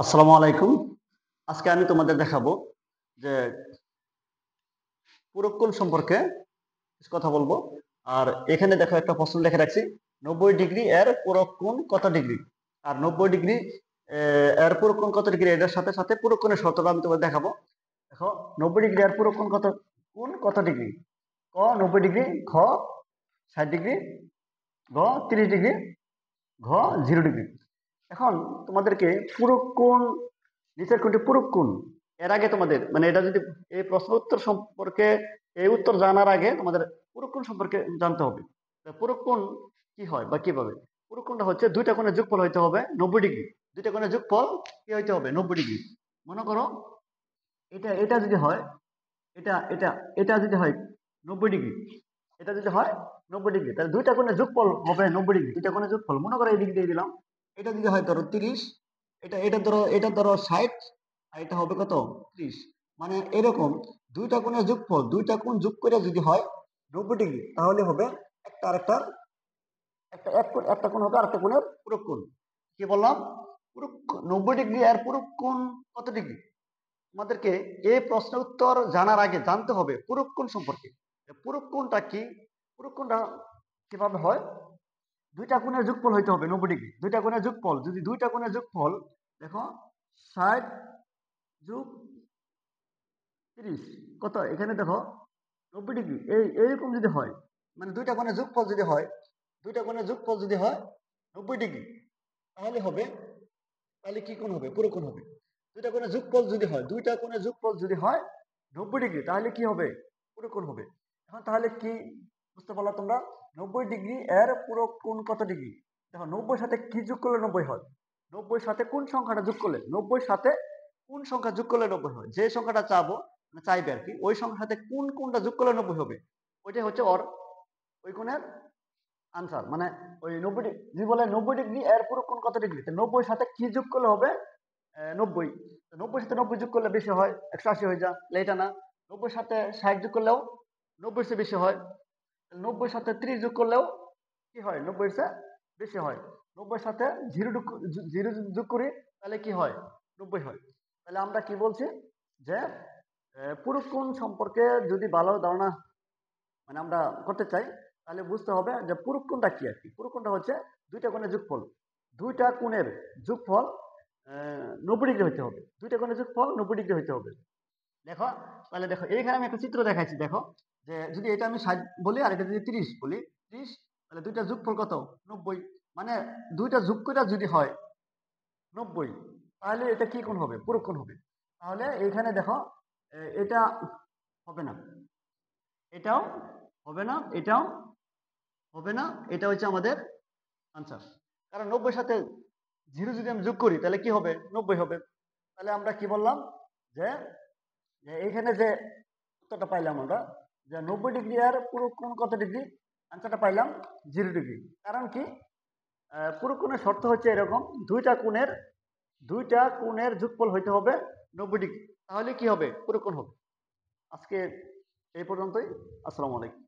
আসসালামু আলাইকুম। আজকে আমি তোমাদের দেখাবো যে পূরক কোণ সম্পর্কে কিছু কথা বলবো। আর এখানে দেখো একটা প্রশ্ন লিখে রাখছি, 90 ডিগ্রি এর পূরক কোণ কত ডিগ্রি? আর 90 ডিগ্রি এর পূরক কোণ কত ডিগ্রি, এটার সাথে সাথে পূরক কোণের শর্তটা আমি তোমাদের দেখাবো। দেখো 90 ডিগ্রি এর পূরক কোণ কত ডিগ্রি? ক 90 ডিগ্রি, খ 60 ডিগ্রি, গ 30 ডিগ্রি, ঘ 0 ডিগ্রি। এখন তোমাদেরকে পূরক কোণ, নিচের কোণটি পূরক কোণ, এর আগে তোমাদের মানে এটা যদি এই প্রশ্ন উত্তর সম্পর্কে এই উত্তর জানার আগে তোমাদের পূরক কোণ সম্পর্কে জানতে হবে। পূরক কোণ কি হয় বা কিভাবে? পূরক কোণটা হচ্ছে দুইটা কোণের যোগফল হইতে হবে 90 ডিগ্রি। দুইটা কোণের যোগফল কি হইতে হবে? 90 ডিগ্রি। মনে করো এটা এটা যদি হয়, এটা এটা এটা যদি হয় 90 ডিগ্রি, এটা যদি হয় 90 ডিগ্রি, তাহলে দুইটা কোণের যোগফল হবে 90 ডিগ্রি। দুইটা কোণের যোগফল মনে করো এই দিক দিয়ে দিলাম, এটা যদি হয় ধরো 30, এটা ধরো 60, আর এটা হবে কত? 30। মানে এরকম দুইটা কোণের যোগফল, দুইটা কোণ যোগ করে যদি হয় 90 ডিগ্রি, তাহলে হবে একটা আরেকটার একটা কোণ হবে আরেকটা কোণের পূরক কোণ। কি বললাম? পূরক 90 ডিগ্রি আর পূরক কোণ কত ডিগ্রি? আমাদেরকে এই প্রশ্নের উত্তর জানার আগে জানতে হবে পূরক কোণ সম্পর্কে। পূরক কোণটা কি? পূরক কোণটা কিভাবে হয়? দুইটা কোণের যোগফল হইতে হবে 90 ডিগ্রি। দুইটা কোণের যোগফল, যদি দুইটা কোণের যোগফল দেখো 60 যোগ 30 কত? এখানে দেখো 90 ডিগ্রি, এইরকম যদি হয়, মানে দুইটা কোণের যোগফল যদি হয়, দুইটা কোণের যোগফল যদি হয় 90 ডিগ্রি, তাহলে হবে, তাহলে কি কোণ হবে? পূরক কোণ হবে। দুইটা কোণের যোগফল যদি হয়, দুইটা কোণের যোগফল যদি হয় 90 ডিগ্রি, তাহলে কি হবে? পূরক কোণ হবে। এখন তাহলে কি বুঝতে পারলা তোমরা? 90 ডিগ্রি এর পূরক কোণ কত ডিগ্রি? দেখো 90 সাথে কি যোগ করলে 90 হয়? 90 সাথে কোন সংখ্যাটা যোগ করলে? 90 সাথে কোন সংখ্যা যোগ করলে 90 হয়? যে সংখ্যাটা চাবো, মানে চাইবে আর কি, ওই সংখ্যার সাথে কোনটা যোগ করলে 90 হবে, ওইটাই হচ্ছে ওই কোণের আনসার। মানে ওই 90 ডিগ্রি যদি বলে 90 ডিগ্রি এর পূরক কোণ কত ডিগ্রি, 90 সাথে কি যোগ করলে হবে? 90। 90 সাথে 90 যোগ করলে বেশি হয়, 180 হয়ে যা, এটা না। 90 সাথে 60 যোগ করলেও 90 চেয়ে বেশি হয়। 90 সাথে 30 যোগ করলেও কি হয়? 90 চেয়ে বেশি হয়। 90 সাথে 0 যোগ করি, তাহলে কি হয়? 90 হয়। তাহলে আমরা কি বলছি যে পূরক কোণ সম্পর্কে যদি ভালো ধারণা মানে আমরা করতে চাই, তাহলে বুঝতে হবে যে পূরক কোণটা কি আর কি। পূরক কোণটা হচ্ছে দুইটা কোণের যোগফল, দুইটা কোণের যোগফল 90 ডিগ্রি হইতে হবে। দুইটা কোণের যোগফল 90 ডিগ্রি হইতে হবে। দেখো, তাহলে দেখো এইখানে আমি একটা চিত্র দেখাইছি। দেখো যে যদি এটা আমি 60 বলি আর এটা যদি 30 বলি, 30, তাহলে দুইটা যোগফল কত? 90। মানে দুইটা যোগ করে যদি হয় 90, তাহলে এটা কি কোণ হবে? পূরক কোণ হবে। তাহলে এইখানে দেখো এটা হবে না, এটাও হবে না, এটাও হবে না, এটা হচ্ছে আমাদের আনসার। কারণ 90 সাথে 0 যদি আমি যোগ করি, তাহলে কি হবে? 90 হবে। তাহলে আমরা কি বললাম যে এইখানে যে উত্তরটা পাইলাম আমরা, যে 90 ডিগ্রি আর পূরক কোণ কত ডিগ্রি, আনসারটা পাইলাম 0 ডিগ্রি। কারণ কি? পূরক কোণের শর্ত হচ্ছে এরকম, দুইটা কোণের যোগফল হইতে হবে 90 ডিগ্রি, তাহলে কি হবে? পূরক কোণ হবে। আজকে এই পর্যন্তই। আসসালামু আলাইকুম।